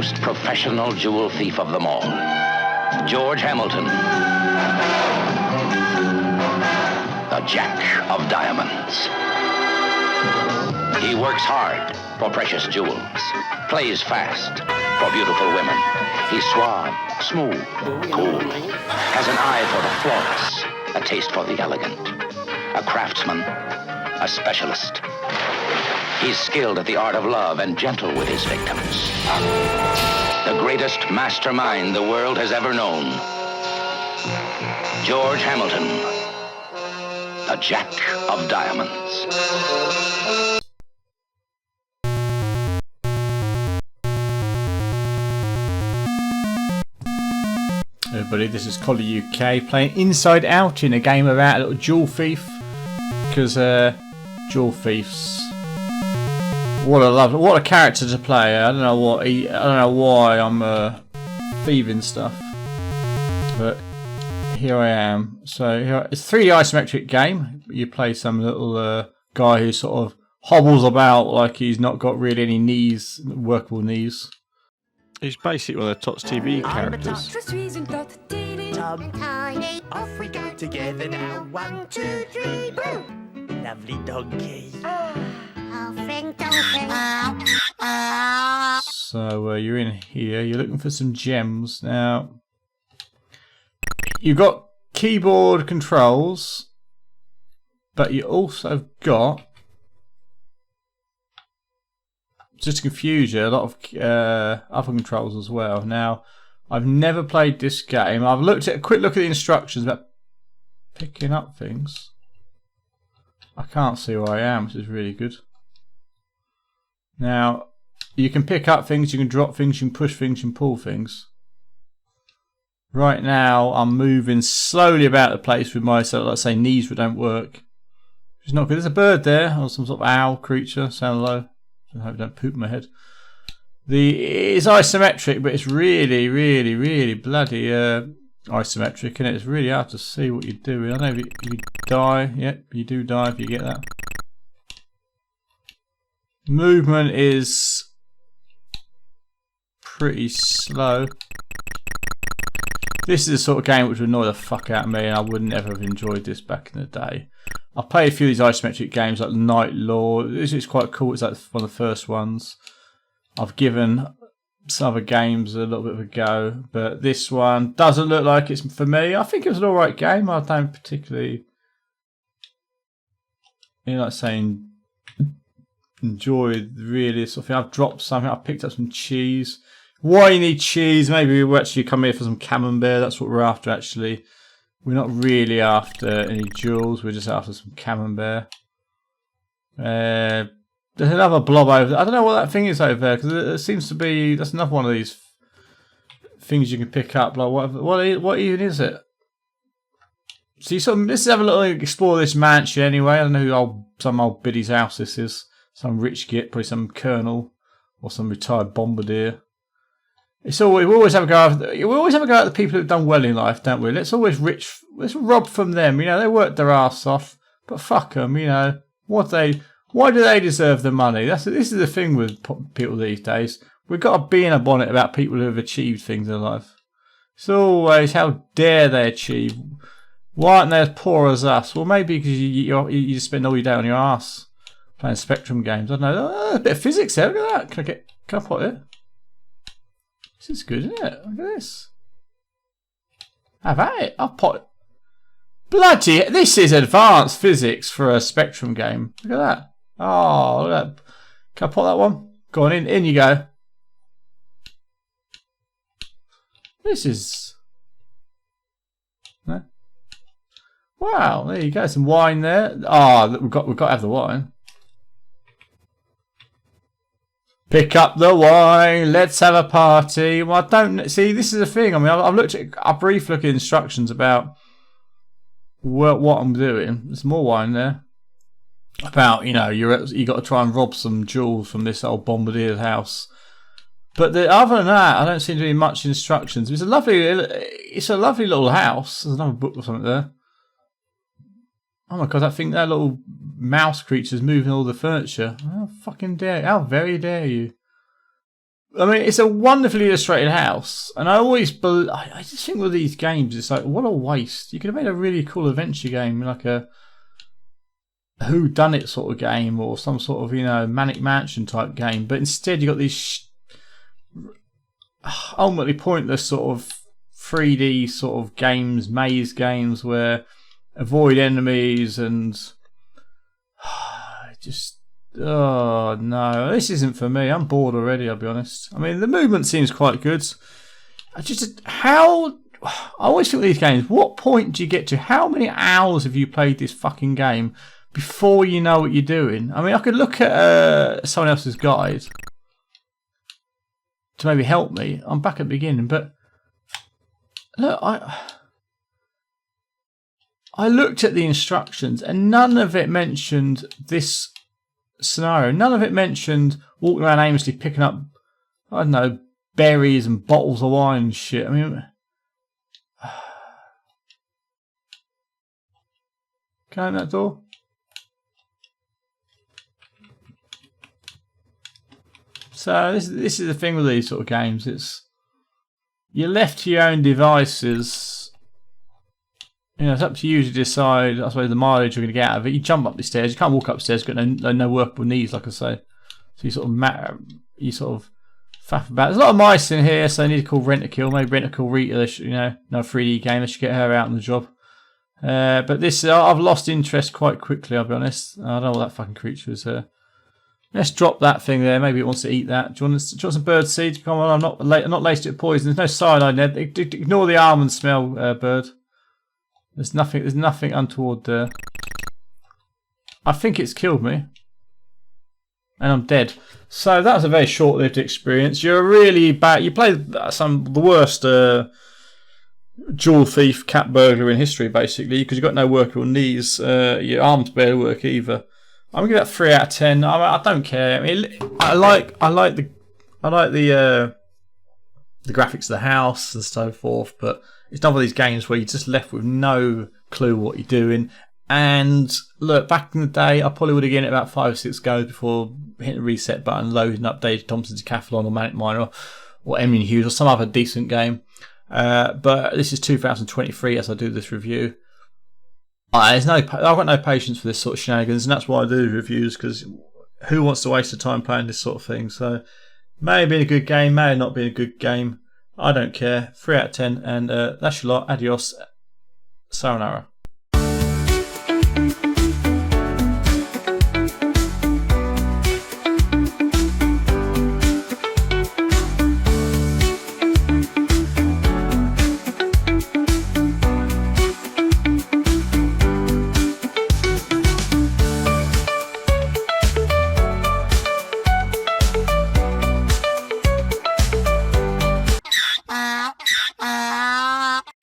most professional jewel thief of them all, George Hamilton, the Jack of Diamonds. He works hard for precious jewels, plays fast for beautiful women. He's suave, smooth, cool, has an eye for the flawless, a taste for the elegant, a craftsman, a specialist. He's skilled at the art of love and gentle with his victims. The greatest mastermind the world has ever known. George Hamilton, the Jack of Diamonds. Everybody, this is Collieuk playing Inside Out in a game about a little jewel thief. Because jewel thieves, what a character to play. I don't know why I'm thieving stuff, but here I am. So it's a 3D isometric game. You play some little guy who sort of hobbles about like he's not got really any knees, workable knees. He's basically one of the Tots TV characters. Tom and Tiny, off we go together now. 1, 2, 3, boom! Lovely donkey. Our friend donkey. So you're in here. You're looking for some gems. Now you've got keyboard controls, but you also got, just to confuse you, a lot of other controls as well. Now, I've never played this game. I've looked at a quick look at the instructions about picking up things. I can't see where I am, which is really good. Now, you can pick up things, you can drop things, you can push things, you can pull things. Right now, I'm moving slowly about the place with my, so let's say, knees that don't work. It's not good. There's a bird there, or some sort of owl creature. Sound low. I hope I don't poop my head. It's isometric, but it's really, really, really bloody isometric, and it's really hard to see what you're doing. I don't know if you die. Yep, you do die if you get that. Movement is pretty slow. This is the sort of game which would annoy the fuck out of me, and I would never have enjoyed this back in the day. I've played a few of these isometric games like Night Law. This is quite cool. It's like one of the first ones. I've given some other games a little bit of a go, but this one doesn't look like it's for me. I think it was an alright game. I don't particularly, like saying, enjoy really sort of thing. I've dropped something. I've picked up some cheese. Why you need cheese? Maybe we'll actually come here for some camembert. That's what we're after, actually. We're not really after any jewels. We're just after some camembert. There's another blob over there. I don't know what that thing is over there, because it seems to be, that's another one of these things you can pick up. Like what even is it? So let's have a little explore this mansion anyway. I don't know who some old biddy's house this is. Some rich git, probably some colonel or some retired bombardier. We always have a go at the people who've done well in life, don't we? Let's rob from them. They worked their arse off, but fuck them. Why do they deserve the money? This is the thing with people these days. We've got to be in a bonnet about people who have achieved things in life. It's always, how dare they achieve? Why aren't they as poor as us? Well, maybe because you just spend all your day on your arse playing Spectrum games. I don't know. A bit of physics there. Look at that. Can I put it? This is good, isn't it? Look at this. Have at it. I'll put it. Bloody, this is advanced physics for a Spectrum game. Look at that. Oh, look at that. Can I put that one? Go on, in you go. This is... No? Wow, there you go. Some wine there. Oh, we've got to have the wine. Pick up the wine, let's have a party. Well, I don't see. This is the thing. I mean, I've looked at a brief look at instructions about what I'm doing. There's more wine there. About you got to try and rob some jewels from this old bombardier's house. But other than that, I don't seem to be much instructions. It's a lovely little house. There's another book or something there. Oh my god, I think that little mouse creature's moving all the furniture. How fucking dare you? How very dare you? I mean, it's a wonderfully illustrated house, and I just think with these games, it's like, what a waste. You could have made a really cool adventure game, like a whodunit sort of game, or some sort of, Manic Mansion type game, but instead you got these ultimately pointless sort of 3D sort of games, maze games, where avoid enemies and just... Oh no, this isn't for me. I'm bored already, I'll be honest. I mean, the movement seems quite good. I always think with these games, what point do you get to? How many hours have you played this fucking game before you know what you're doing? I mean, I could look at someone else's guide to maybe help me. I'm back at the beginning, but look, I looked at the instructions and none of it mentioned this scenario. None of it mentioned walking around aimlessly picking up, I don't know, berries and bottles of wine and shit. I mean, can I open that door? So this is the thing with these sort of games. It's you're left to your own devices. It's up to you to decide, I suppose, the mileage you're going to get out of it. You jump up the stairs. You can't walk upstairs. You've got no workable knees, like I say. So you sort of faff about. There's a lot of mice in here, so I need to call Rent-A-Kill. Maybe Rent-A-Kill Rita, no 3D game. I should get her out on the job. But this, I've lost interest quite quickly, I'll be honest. I don't know what that fucking creature is here. Let's drop that thing there. Maybe it wants to eat that. Do you want some bird seeds? Come on, I'm not laced with poison. There's no cyanide in there. Ignore the almond smell, bird. There's nothing untoward there. I think it's killed me. And I'm dead. So that was a very short-lived experience. You're really bad. You played the worst jewel thief, cat burglar in history, basically, because you've got no workable knees. Your arms barely work either. I'm gonna give that 3 out of 10. I don't care. I mean, I like the graphics of the house and so forth, but it's not one of these games where you're just left with no clue what you're doing. And look, back in the day, I probably would have given it about 5 or 6 goes before hitting the reset button, loading up Dave Thompson's Decathlon or Manic Miner or Emin Hughes or some other decent game. But this is 2023 as I do this review. I've got no patience for this sort of shenanigans, and that's why I do reviews, because who wants to waste the time playing this sort of thing? So, may have been a good game, may have not been a good game. I don't care. 3 out of 10, and that's your lot. Adios. Sayonara.